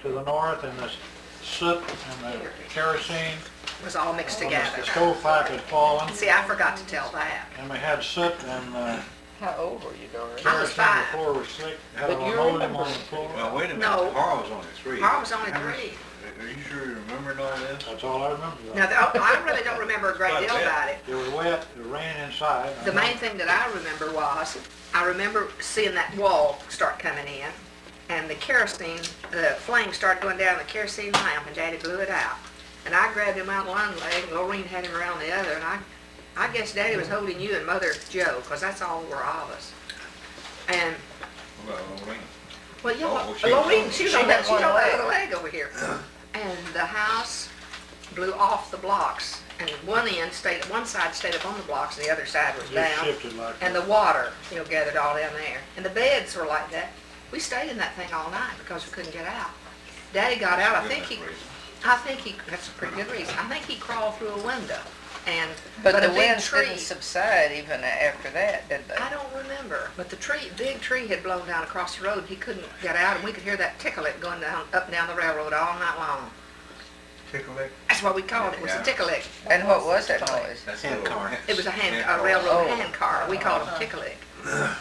to the north, and the soot and the kerosene. It was all mixed The together. stovepipe had fallen, See, I forgot to tell that. and we had soot and How old were you, Doris? I was kerosene. The 5. floor was slick. Had a But you linoleum remember- on the floor. Well, wait a minute, No. Carl was only 3. Carl was only 3. Are you sure you remembered all this? That's all I remember. Now, I really don't remember a great deal about it. It was wet, it was raining inside. The main thing that I remember was, I remember seeing that wall start coming in, and the kerosene, the flame started going down the kerosene lamp, and Daddy blew it out. And I grabbed him out one leg, and Lorene had him around the other, and I guess Daddy was holding you and Mother Joe, because that's all were of us. And, Well, Lorene. well, yeah, Oh, Lorene, she was she on that had one other leg. leg over here. And the house blew off the blocks, and one side stayed up on the blocks, and the other side was Just down. shifted like And that. the water, gathered all down there. And the beds were like that. We stayed in that thing all night because we couldn't get out. Daddy got out, I think he, that's a pretty good reason. I think he crawled through a window. And, But a the big winds tree, didn't subside even after that, did they? I don't remember, but the big tree had blown down across the road. He couldn't get out, and we could hear that tickle-lick going up and down the railroad all night long. Tickle-lick? That's what we called it, was a Yeah. tickle-lick. And what was that noise? That's Hand little car. It was a car. railroad Oh. hand car. We called them tickle-lick.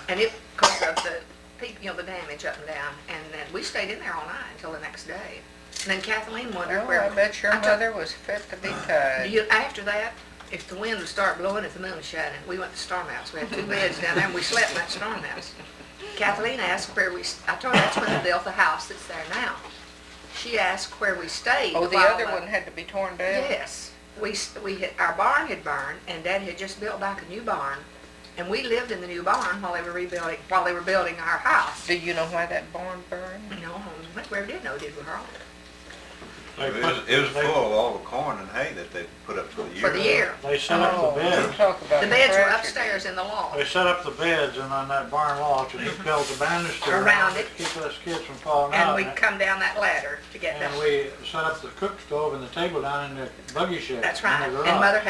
And it, because of the damage up and down. And then we stayed in there all night until the next day. And then Kathleen wondered Oh, where. I bet your I took- mother was fit to be tied. After that, if the wind would start blowing, if the moon was shining, we went to Storm House. We had 2 beds down there, and we slept in that Storm House. Kathleen asked I told her that's when they built the house that's there now. She asked where we stayed. Oh, the while other one had to be torn down? Yes. Our barn had burned, and Dad had just built back a new barn, and we lived in the new barn while they were building our house. Do you know why that barn burned? No, we never did know, did we, Harold? They It put- was they- full of all the corn and hay that they put up for the year. For the year. They set up Oh, the you beds. talk about The beds were tragedy. upstairs in the loft. They set up the beds and on that barn loft, and he built a banister Around it. to keep us kids from falling And out. we'd come down that ladder to get And down. we set up the cook stove and the table down in the buggy shed. That's in right. the And garage. Mother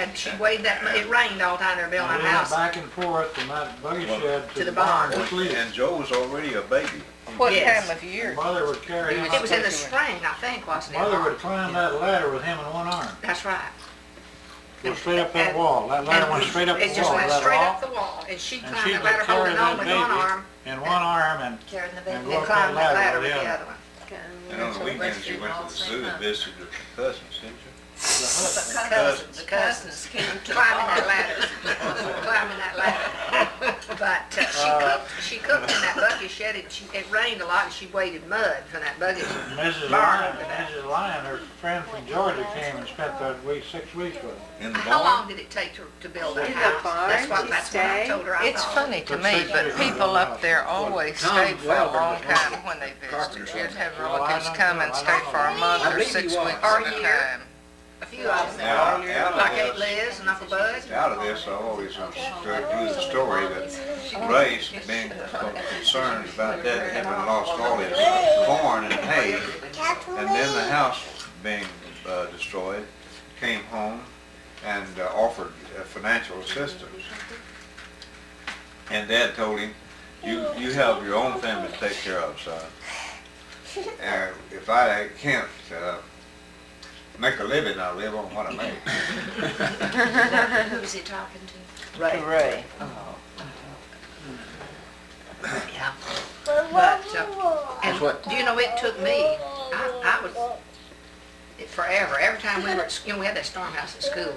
it rained all the time they were building And our we went house. back and forth from that buggy Well, shed to to the the barn barn. to sleep. And Joe was already a baby. What Yes. time of year? Mother would carry him It was in the up. spring, I think, wasn't it? Mother would climb that ladder with him in one arm. That's right. Go straight up that And- wall. That ladder And went straight up the It wall. just went that straight wall. up the wall, and she And climbed she that would ladder carry holding that on with one baby arm, in one arm and Carrying the And baby. go and up climbed that that ladder ladder with with the the other. other one. And on the weekends, you went to the zoo and visited your cousins, didn't you? The cousins came to the Climbing that farm. ladder, climbing that ladder. But she cooked in that buggy shed, and it rained a lot, and she waded mud from that buggy. Mrs. Barn Lyon, over there. Mrs. Lyon, her friend from Georgia came and spent that week, 6 weeks with her. In the How long barn? did it take to build that In the house? barn, That's what she I stayed. told her I It's thought. funny to But me, six but years people ago, up there well, always Tom stayed for a Welker long was one of time the when they visited. carpenters. You'd have Well, I relatives don't come know. and I stay don't for a know. month I or believe 6 he was. weeks Or at a a year. time. A few of them. Out of Like this- Aunt Liz and Uncle Bud. Out of this, I always understood through the story that Grace, being concerned about that, having lost all his corn and hay, and then the house being destroyed, came home and offered financial assistance. And Dad told him, you have your own family to take care of, son. And if I can't make a living, I'll live on what I make. Who was he talking to? Right. Ray. Yeah. But, and what- do you know, it took me, I was, forever, every time we were at, we had that storm house at school,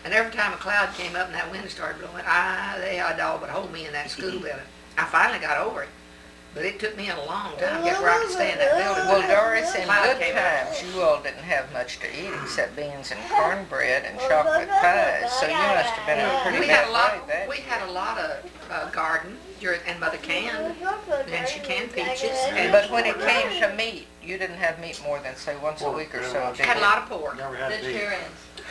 and every time a cloud came up and that wind started blowing, they had all but hold me in that school building. I finally got over it, but it took me a long time to get where I could stay in that building. Well, Doris, in Cloud good came up. times, you all didn't have much to eat except beans and cornbread and chocolate pies, so you must have been in a pretty We had bad a lot, way that we year. had a lot of garden, and Mother canned, and she canned peaches, and But when it came to meat, you didn't have meat more than, say, once a week or so, did had a you? lot of pork. Never had beef.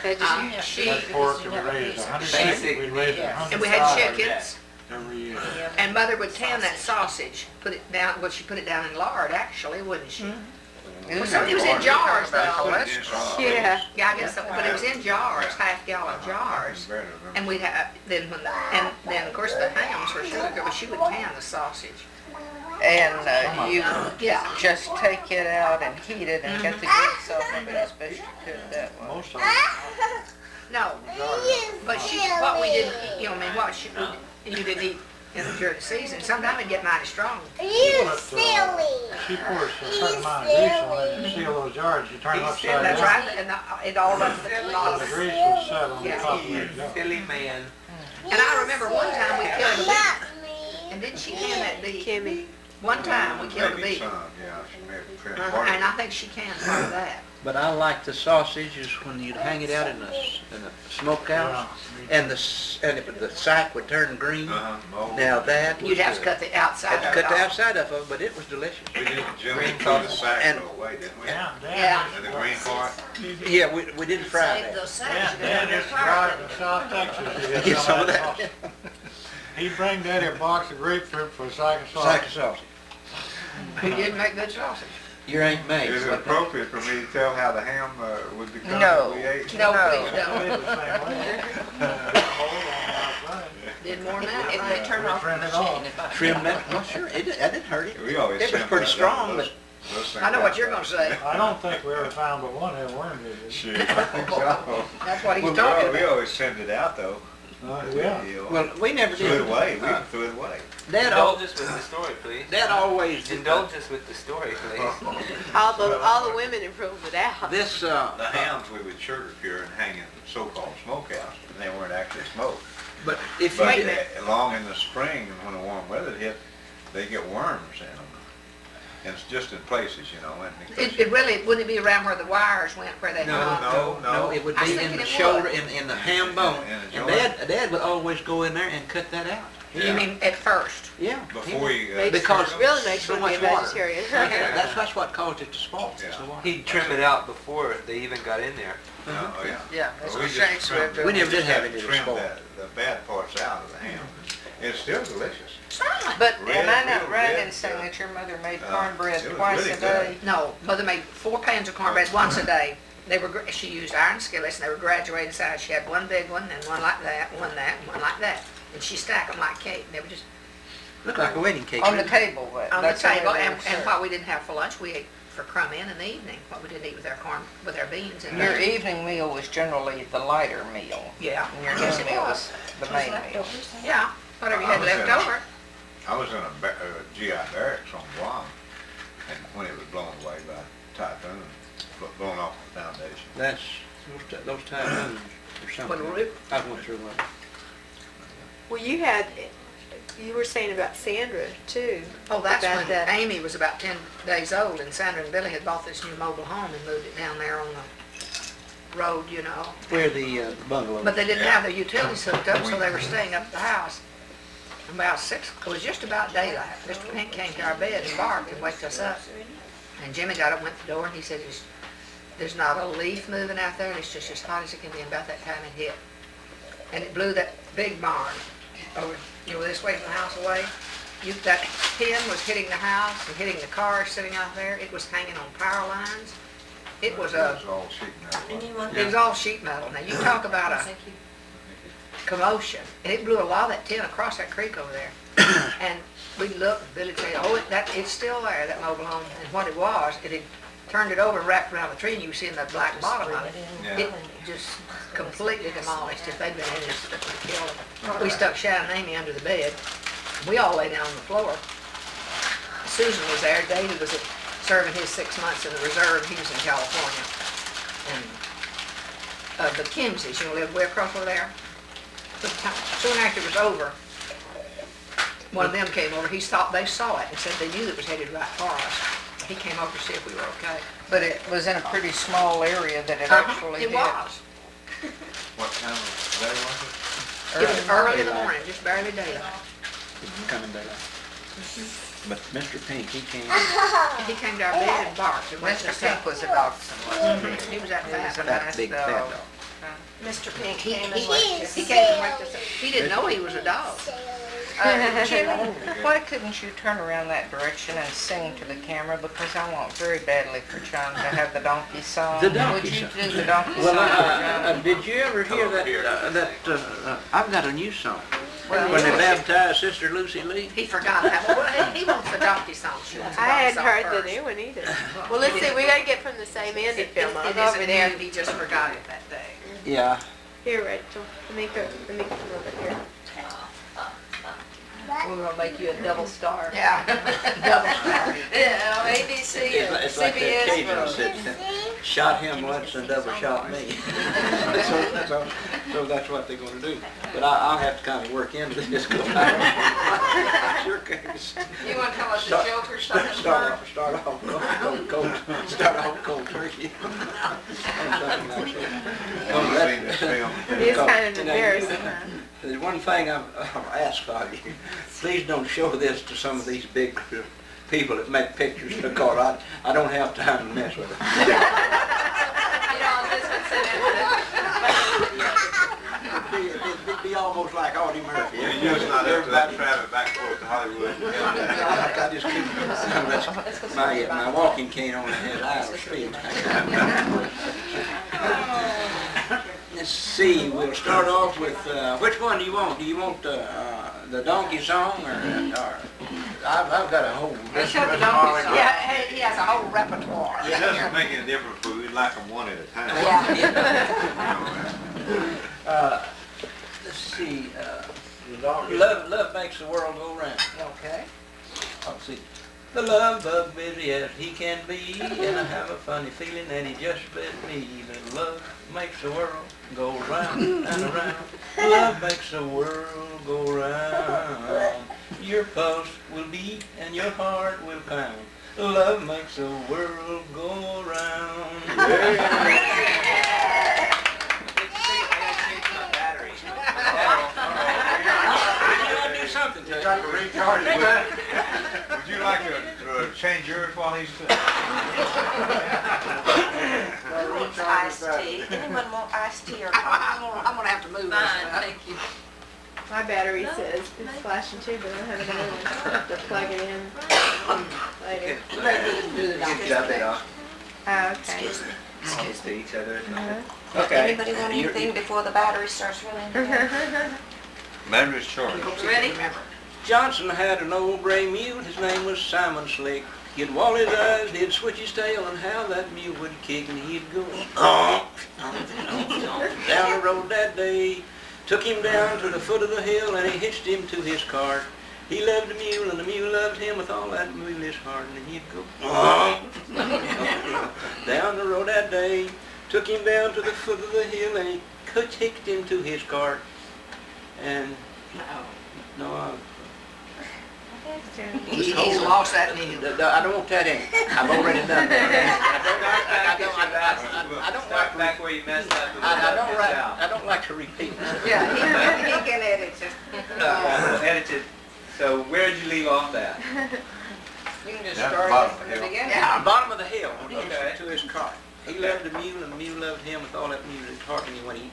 Vegetarians. She, Had pork and we raised 100 Basic, chickens. We raised yeah. 100 and we had chickens chickens. every year. And Mother would tan that sausage, put it down, well, she put it down in lard, actually, wouldn't she? Ooh, So it was in jars, about though. cholesterol. Yeah. Yeah, I guess so, but it was in jars, half-gallon jars. And we'd have, then of course the hams were sugar, but she would tan the sausage. And you Yeah. just take it out and heat it and get the grease off of it as best you could that way. Most of them. No, but what we didn't, you know, I mean, you didn't eat during the season. Sometimes it'd get mighty strong. You silly. She pours a certain amount of grease on it and seal those jars. You turn them upside That's down. right, and it all up the So bottom. the grease will set on the Yeah. top of the jar. Silly man. And I remember one time we killed a bee. And didn't she hand that bee? Kimmy. One time we killed a Maybe bee. some, yeah, she may have trimmed Uh-huh, part of and it. I think she canned part of that. But I like the sausages when you'd hang it out in the smokehouse, and the sack would turn green. Mold. Now that was You'd have to good. cut the outside Had to of cut it the off. outside of it, but it was delicious. We didn't, Jimmy threw the sack And- away, didn't we? Yeah, Yeah. Dan, And the green part? Yeah, we didn't fry Save that. those sacks. Dan, You Dan got used to your drive fire. to South Texas to Get get some of that. sausage. He'd bring Daddy a box of grapefruit for a sack of Sack sausage. of sausage. He did make good sausage. Your Aunt May. Is it appropriate for me to tell how the ham would become No. that we ate? No, No. please Made don't. the same way. Hold on outside. Did more than that. If they turn off the Trim it off. machine. Trim that? Well, sure, that didn't hurt it. We always It was sent pretty that strong, down, but those things I know what out. you're gonna say. I don't think we ever found but one had worms in it. Shit, I think so. That's what he's Well, talking we about. always send it out though. Yeah. well, we never Threw did. it away, we threw it away. Dad, Indulge us with the story, please. Dad always did. Indulge us with the story, please. All the women improved it out. This, The hams we would sugar cure and hang in so-called smokehouse, and they weren't actually smoked. but if you But did, along in the spring, when the warm weather hit, they get worms in them. And it's just in places, you know, and because It really, wouldn't it be around where the wires went, where they no, hung? no, it would I was be in thinking the it shoulder, would. in the ham bone. In And the Dad would always go in there and cut that out. You mean at first? Yeah. before you. Because Really makes so me be a much water. vegetarian. That's what caused it to spoil. Yeah. So water. He'd trim it out before they even got in there. Oh, yeah. Yeah, that's Well, what we just Shank's trimmed would do. We never did just have had to any of the trim spoil. the bad parts out of the ham. It's still delicious. But am I not Real right red, in saying yeah. that your mother made Uh, cornbread it was twice really a day? No, Mother made 4 pans of cornbread once a day. They were, she used iron skillets and they were graduated size. She had one big one and one like that, one like that. And she stacked them like cake. They were just Looked like a wedding cake. On the didn't it? table, but on the that's the way table. they And were served. what we didn't have for lunch, we ate for crumb in the evening. What we didn't eat with our corn, with our beans. And Your evening meal was generally the lighter meal, yeah, and your yes, noon it meal was. was the main meal. Yeah, whatever you had left over. I was in a GI barracks on Guam, and when it was blown away by typhoon, blown off the foundation. That's, those typhoons or something. When we- I went through one. Well, you were saying about Sandra too. Oh, that's About when that. Amy was about 10 days old, and Sandra and Billy had bought this new mobile home and moved it down there on the road, you know. Where the bungalow. But they didn't Yeah. have their utilities hooked up, so they were staying up at the house. About 6, it was just about daylight. Mr. Pink came to our bed and barked and waked us up. And Jimmy got up, went to the door, and he said, there's not a leaf moving out there, and it's just as hot as it can be. And about that time it hit. And it blew that big barn over, you know, this way from the house away. That pin was hitting the house and hitting the car sitting out there. It was hanging on power lines. It was all sheet metal. it was all sheet metal. Now, you talk about a commotion. And it blew a lot of that tin across that creek over there. And we looked, and Billy'd say, oh, it's still there, that mobile home. And what it was, it had turned it over and wrapped around the tree, and you see the black bottom of it. Yeah. It just completely demolished. If they'd been in it, it would have killed them. We stuck Shannon and Amy under the bed. We all lay down on the floor. Susan was there. David was serving his 6 months in the reserve. He was in California. And the Kimseys, you know, lived way across over there. Soon after it was over, one of them came over. They saw it and said they knew it was headed right for us. He came over to see if we were okay. But it was in a pretty small area that it Uh-huh, actually it hit. was. What time of day was it? It was early in the morning, just barely daylight. Coming daylight. But Mr. Pink, he came. He came to our bed and barked and waked Mr. us Pink up. was a dachshund, wasn't he? He was that He was fast. a That nice big fat dog. dog. Mr. Pink He came and waked us he up. came and waked us up. He didn't know he was a dog. Jimmy, why couldn't you turn around that direction and sing to the camera? Because I want very badly for John to have the donkey song. The donkey Would you song. do the donkey Well, song for John? did you ever hear that, I've got a new song. When they baptized Sister Lucy Lee. He forgot that. Well, he wants the donkey song. She wants the I donkey hadn't song heard the first. new one either. Well, let's see, we gotta get from the same end of film. I'll It go over isn't there. new, he just forgot it that day. Yeah. Here, Rachel, let me come over here. We're gonna make you a double star. Yeah. Double star. Yeah, ABC and It's like that Cajun CBS. said, shot him once and double shot me. So that's what they're gonna do. But I'll have to kind of work into this. 'Cause I sure can't You wanna tell us the joke or something? start off cold turkey. Something like that. Have you seen this film? It's kind of embarrassing, huh? There's one thing I'll ask of you. Please don't show this to some of these big people that make pictures because I don't have time to mess with it. You know, this one said It'd be almost like Audie Murphy. You're just not up to that travel back and forth to Hollywood. I just keep my walking cane on his Irish feet. Let's see, we'll start off with, which one do you want? Do you want the donkey song or I've got a whole... Let's show the donkey song. Yeah, he has a whole repertoire. It doesn't make any difference, but we'd like them one at a time. Let's see, love makes the world go round. Okay. Let's see. The love bug busy as he can be, and I have a funny feeling that he just bit me. That love makes the world go round and around. Love makes the world go round. Your pulse will beat and your heart will pound. Love makes the world go round. Do something to Trying to recharge it. Would you like to change yours while he's... iced tea. Anyone want iced tea or coffee? I'm gonna have to move this. Fine, thank you. My battery says it's flashing too, but I don't have another one. I have to plug it in later. Oh, okay. Excuse to each other. Okay. Anybody want anything before the battery starts running? Battery's charged. Ready? Remember. Johnson had an old gray mule, his name was Simon Slick. He'd wall his eyes, he'd switch his tail, and how that mule would kick, and he'd go down the road that day. Took him down to the foot of the hill, and he hitched him to his cart. He loved the mule, and the mule loved him with all that mulish heart, and he'd go down the road that day. Took him down to the foot of the hill, and he hitched him to his cart. And He's lost that mule. I don't want that in. I've already done that. I don't like Start back where you messed up. I don't like to repeat. Yeah, he can edit it. We'll edit it. So where did you leave off at? You can just Down at the start bottom it of from the the hill. beginning. Yeah, bottom of the hill. Okay. To his cart. He loved the mule, and the mule loved him with all that mulish heart. And when he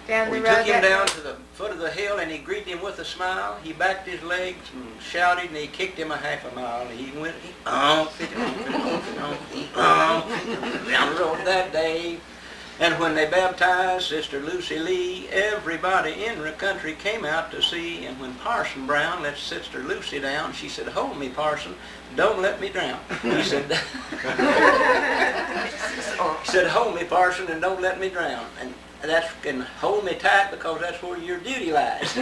Down the we road. took him that- down to the foot of the hill, and he greeted him with a smile. He backed his legs and shouted, and he kicked him a half a mile. And he went down the road that day. And when they baptized Sister Lucy Lee, everybody in the country came out to see. And when Parson Brown let Sister Lucy down, she said, "Hold me, Parson, don't let me drown." He said, "Hold me, Parson, and don't let me drown." And hold me tight because that's where your duty lies.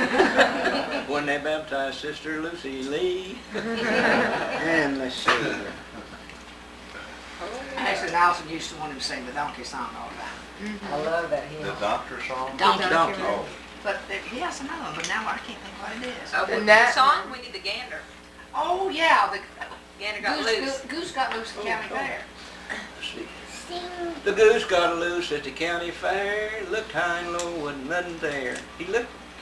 When they baptized Sister Lucy Lee. And let's see. Actually, Allison used to want him to sing the donkey song all the time. I love that The hymn. doctor song? Donkey. Donkey. Oh, But he has another one, but now I can't think what it is. And that Song, we need the gander. Oh, yeah, the Gander got loose. Goose got loose at the county fair. Let's see. The goose got loose at the county fair, looked high and low, wasn't nothing there. He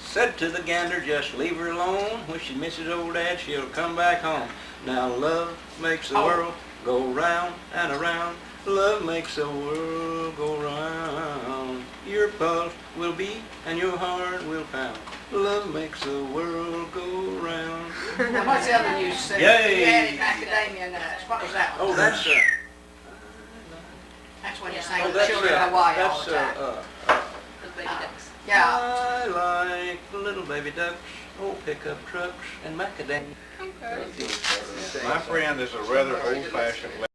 said to the gander, "Just leave her alone. When she misses old dad, she'll come back home." Now love makes the world go round and around. Love makes the world go round. Your pulse will beat and your heart will pound. Love makes the world go round. Now, what's the other you sing? Yay. You added macadamia nuts. What was that one? Oh, that's That's when you Yeah. sang oh, the that's children of Hawaii all the time. Those baby ducks. Yeah. I like the little baby ducks, old pickup trucks, and macadamia. My friend is a rather old-fashioned